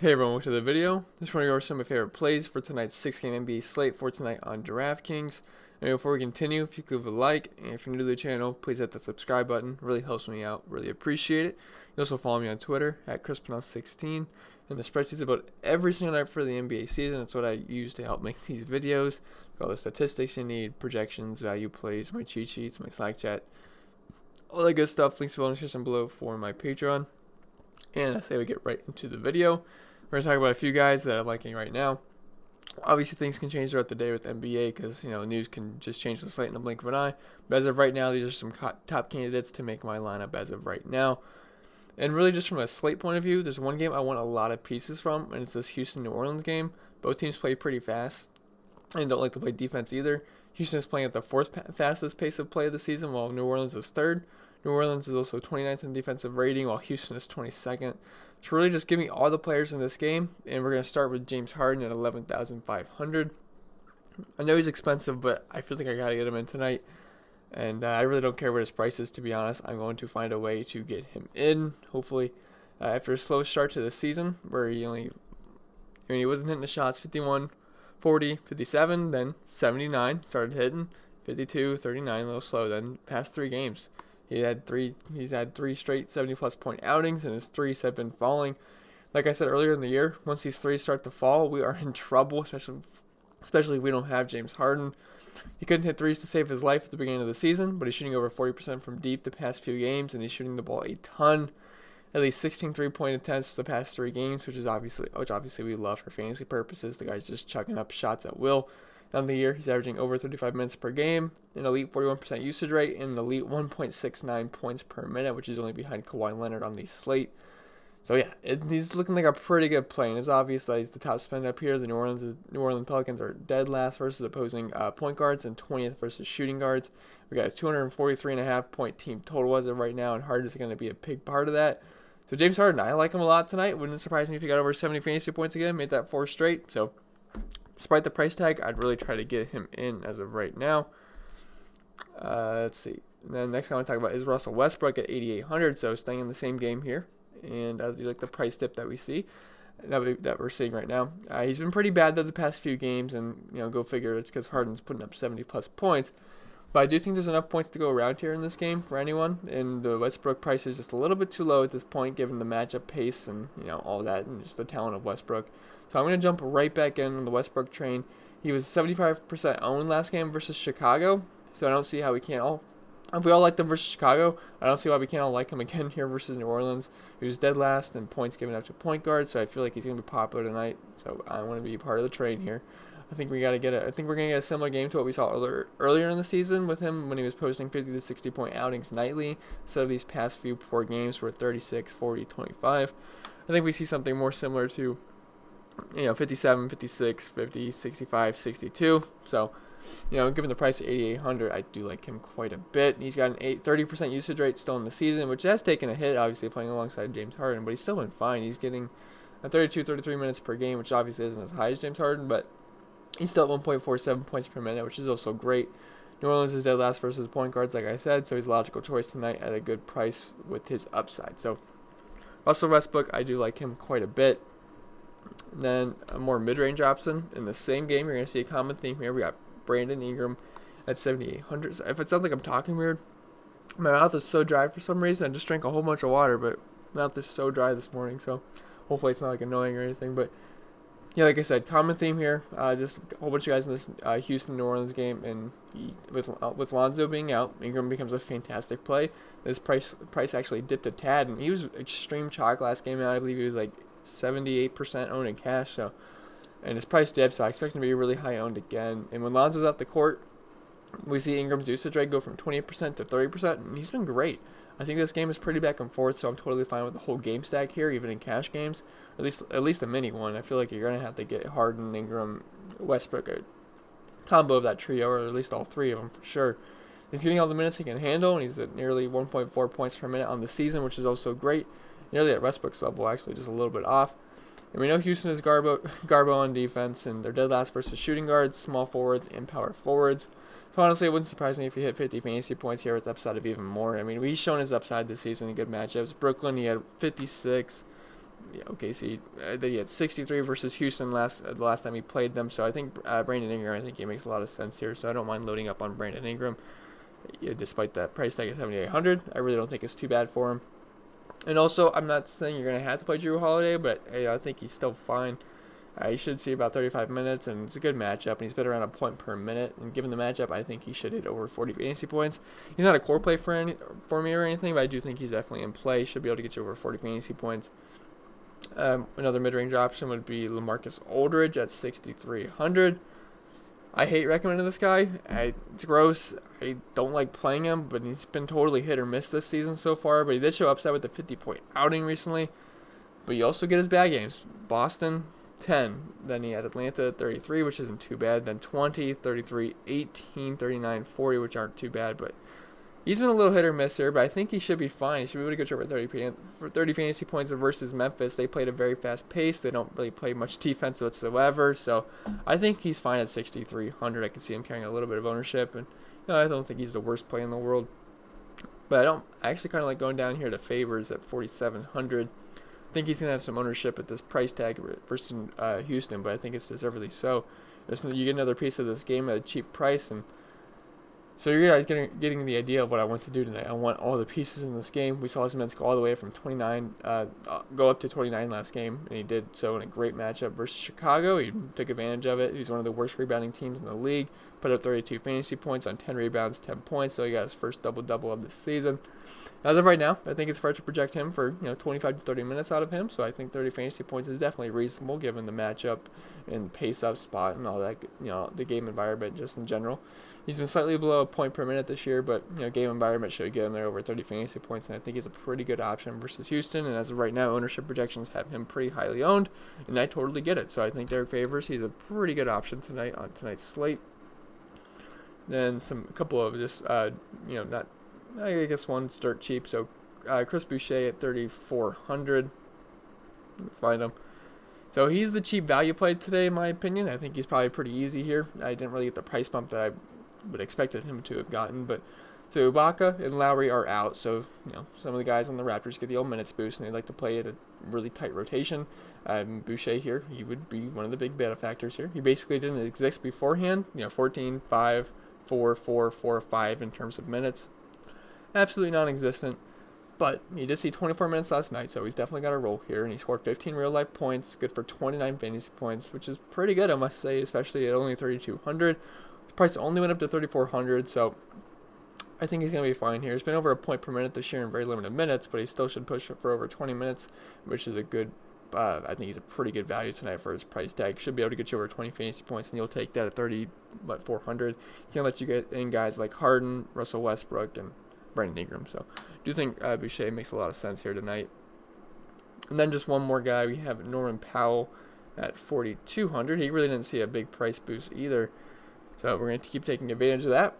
Hey everyone, welcome to the video. Just want to go over some of my favorite plays for tonight's 6-game NBA slate for tonight on Draftkings. And before we continue, if you could leave a like, and if you're new to the channel, please hit that subscribe button. It really helps me out. Really appreciate it. You also follow me on Twitter at ChrisPanel16. And the spreadsheet's about every single night for the NBA season. That's what I use to help make these videos. All the statistics you need, projections, value plays, my cheat sheets, my Slack chat, all that good stuff. Links below in the description below for my Patreon. And I say we get right into the video. We're going to talk about a few guys that I'm liking right now. Obviously, things can change throughout the day with NBA because, news can just change the slate in the blink of an eye. But as of right now, these are some top candidates to make my lineup as of right now. And really, just from a slate point of view, there's one game I want a lot of pieces from, and it's this Houston-New Orleans game. Both teams play pretty fast and don't like to play defense either. Houston is playing at the fourth fastest pace of play of the season, while New Orleans is third. New Orleans is also 29th in defensive rating, while Houston is 22nd. So really just give me all the players in this game, and we're going to start with James Harden at 11,500. I know he's expensive, but I feel like I got to get him in tonight, and I really don't care what his price is, to be honest. I'm going to find a way to get him in, hopefully. After a slow start to the season, where he wasn't hitting the shots, 51, 40, 57, then 79, started hitting, 52, 39, a little slow, then past 3 games. He's had three straight 70-plus point outings, and his threes have been falling. Like I said earlier in the year, once these threes start to fall, we are in trouble, especially if we don't have James Harden. He couldn't hit threes to save his life at the beginning of the season, but he's shooting over 40% from deep the past few games, and he's shooting the ball a ton. At least 16 three-point attempts the past 3 games, which obviously we love for fantasy purposes. The guy's just chucking up shots at will. On the year, he's averaging over 35 minutes per game, an elite 41% usage rate, and an elite 1.69 points per minute, which is only behind Kawhi Leonard on the slate. So yeah, he's looking like a pretty good play, and it's obvious that he's the top spend up here. The New Orleans Pelicans are dead last versus opposing point guards and 20th versus shooting guards. We got a 243.5 point team total as of right now, and Harden is going to be a big part of that. So James Harden, I like him a lot tonight. Wouldn't surprise me if he got over 70 fantasy points again, made that 4 straight. So despite the price tag, I'd really try to get him in as of right now. Let's see. And then next guy I want to talk about is Russell Westbrook at 8,800. So staying in the same game here, and I do like the price dip that we see, that we're seeing right now. He's been pretty bad though the past few games, and go figure, it's because Harden's putting up 70-plus points. But I do think there's enough points to go around here in this game for anyone, and the Westbrook price is just a little bit too low at this point, given the matchup pace and all that, and just the talent of Westbrook. So I'm going to jump right back in on the Westbrook train. He was 75% owned last game versus Chicago, so I don't see how we can't all. If we all liked him versus Chicago, I don't see why we can't all like him again here versus New Orleans. He was dead last in points given up to point guard, so I feel like he's going to be popular tonight. So I want to be part of the train here. I think we're going to get a similar game to what we saw earlier in the season with him when he was posting 50 to 60 point outings nightly instead of these past few poor games where 36, 40, 25. I think we see something more similar to 57, 56, 50, 65, 62. So, given the price of 8,800, I do like him quite a bit. He's got an 30% usage rate still in the season, which has taken a hit, obviously, playing alongside James Harden, but he's still been fine. He's getting 32, 33 minutes per game, which obviously isn't as high as James Harden, but he's still at 1.47 points per minute, which is also great. New Orleans is dead last versus point guards, like I said, so he's a logical choice tonight at a good price with his upside. So, Russell Westbrook, I do like him quite a bit. And then a more mid-range option in the same game, you're going to see a common theme here. We got Brandon Ingram at 7,800. So if it sounds like I'm talking weird, my mouth is so dry for some reason. I just drank a whole bunch of water, but my mouth is so dry this morning, so hopefully it's not like annoying or anything. But yeah, like I said, common theme here. Just a whole bunch of guys in this Houston-New Orleans game, and with Lonzo being out, Ingram becomes a fantastic play. His price actually dipped a tad, and he was extreme chalk last game out. I believe he was like 78% owned in cash, and his price dipped, so I expect him to be really high owned again. And when Lonzo's out the court, we see Ingram's usage rate go from 20% to 30%, and he's been great. I think this game is pretty back and forth, so I'm totally fine with the whole game stack here, even in cash games. At least a mini one. I feel like you're gonna have to get Harden, Ingram, Westbrook, a combo of that trio, or at least all 3 of them for sure. He's getting all the minutes he can handle, and he's at nearly 1.4 points per minute on the season, which is also great. Nearly at Westbrook's level, actually, just a little bit off. And we know Houston is Garbo on defense, and they're dead last versus shooting guards, small forwards, and power forwards. So honestly, it wouldn't surprise me if he hit 50 fantasy points here with upside of even more. I mean, he's shown his upside this season in good matchups. Brooklyn, he had 56. OKC. That he had 63 versus Houston the last time he played them. So I think Brandon Ingram, I think he makes a lot of sense here. So I don't mind loading up on Brandon Ingram, despite that price tag at 7,800. I really don't think it's too bad for him. And also, I'm not saying you're going to have to play Drew Holiday, but I think he's still fine. He should see about 35 minutes, and it's a good matchup, and he's been around a point per minute. And given the matchup, I think he should hit over 40 fantasy points. He's not a core play for me or anything, but I do think he's definitely in play. Should be able to get you over 40 fantasy points. Another mid-range option would be LaMarcus Aldridge at 6,300. I hate recommending this guy. It's gross. I don't like playing him, but he's been totally hit or miss this season so far. But he did show upside with the 50-point outing recently. But you also get his bad games. Boston, 10. Then he had Atlanta at 33, which isn't too bad. Then 20, 33, 18, 39, 40, which aren't too bad. But he's been a little hit or miss here, but I think he should be fine. He should be able to get you over 30 fantasy points versus Memphis. They played a very fast pace. They don't really play much defense whatsoever. So I think he's fine at 6,300. I can see him carrying a little bit of ownership. And I don't think he's the worst play in the world. But I actually kind of like going down here to Favours at 4,700. I think he's going to have some ownership at this price tag versus Houston, but I think it's deservedly so. You get another piece of this game at a cheap price, and so you guys getting the idea of what I want to do tonight. I want all the pieces in this game. We saw his minutes go all the way from 29, go up to 29 last game, and he did so in a great matchup versus Chicago. He took advantage of it. He's one of the worst rebounding teams in the league. Put up 32 fantasy points on 10 rebounds, 10 points, so he got his first double-double of the season. As of right now, I think it's fair to project him for 25 to 30 minutes out of him. So I think 30 fantasy points is definitely reasonable given the matchup and pace-up spot and all that. The game environment just in general. He's been slightly below a point per minute this year, but game environment should get him there over 30 fantasy points, and I think he's a pretty good option versus Houston. And as of right now, ownership projections have him pretty highly owned, and I totally get it. So I think Derek Favours, he's a pretty good option tonight on tonight's slate. Then a couple of just not. I guess one's dirt cheap. So Chris Boucher at 3,400. Find him. So he's the cheap value play today, in my opinion. I think he's probably pretty easy here. I didn't really get the price bump that I would expected him to have gotten, but so Ibaka and Lowry are out. So some of the guys on the Raptors get the old minutes boost, and they like to play at a really tight rotation. Boucher here, he would be one of the big benefactors here. He basically didn't exist beforehand. 14, 5, 4, 4, 4, 5 in terms of minutes. Absolutely non-existent, but he did see 24 minutes last night, so he's definitely got a role here, and he scored 15 real-life points, good for 29 fantasy points, which is pretty good, I must say, especially at only 3,200. His price only went up to 3,400, so I think he's going to be fine here. He's been over a point per minute this year in very limited minutes, but he still should push for over 20 minutes, which is a good, I think he's a pretty good value tonight for his price tag. Should be able to get you over 20 fantasy points, and you'll take that at 400. He can let you get in guys like Harden, Russell Westbrook, and Brandon Ingram. So I do think Boucher makes a lot of sense here tonight. And then just one more guy. We have Norman Powell at 4,200. He really didn't see a big price boost either. So we're going to keep taking advantage of that.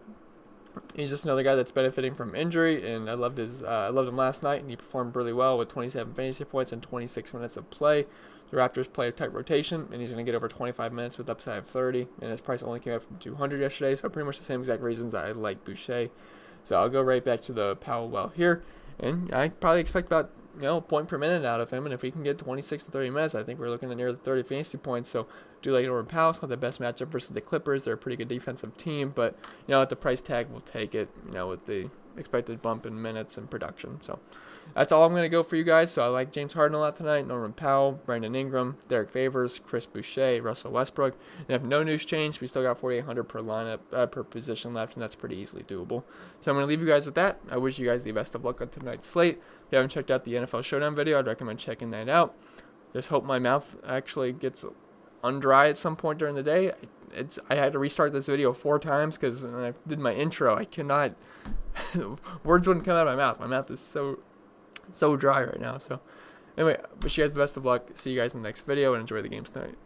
He's just another guy that's benefiting from injury, and I loved him last night, and he performed really well with 27 fantasy points and 26 minutes of play. The Raptors play a tight rotation, and he's going to get over 25 minutes with upside of 30, and his price only came up from 200 yesterday, so pretty much the same exact reasons I like Boucher. So I'll go right back to the Powell well here, and I probably expect about a point per minute out of him, and if he can get 26 to 30 minutes, I think we're looking at near the 30 fantasy points. So do like Norman Powell. It's not the best matchup versus the Clippers. They're a pretty good defensive team, but at the price tag, we'll take it. With the expected bump in minutes and production. So that's all I'm going to go for you guys. So I like James Harden a lot tonight, Norman Powell, Brandon Ingram, Derek Favours, Chris Boucher, Russell Westbrook. And if no news changed, we still got 4,800 per lineup per position left, and that's pretty easily doable. So I'm going to leave you guys with that. I wish you guys the best of luck on tonight's slate. If you haven't checked out the NFL Showdown video, I'd recommend checking that out. Just hope my mouth actually gets undry at some point during the day. I had to restart this video 4 times because when I did my intro, I cannot words wouldn't come out of my mouth. My mouth is so dry right now. So anyway, wish you guys the best of luck. See you guys in the next video, and enjoy the games tonight.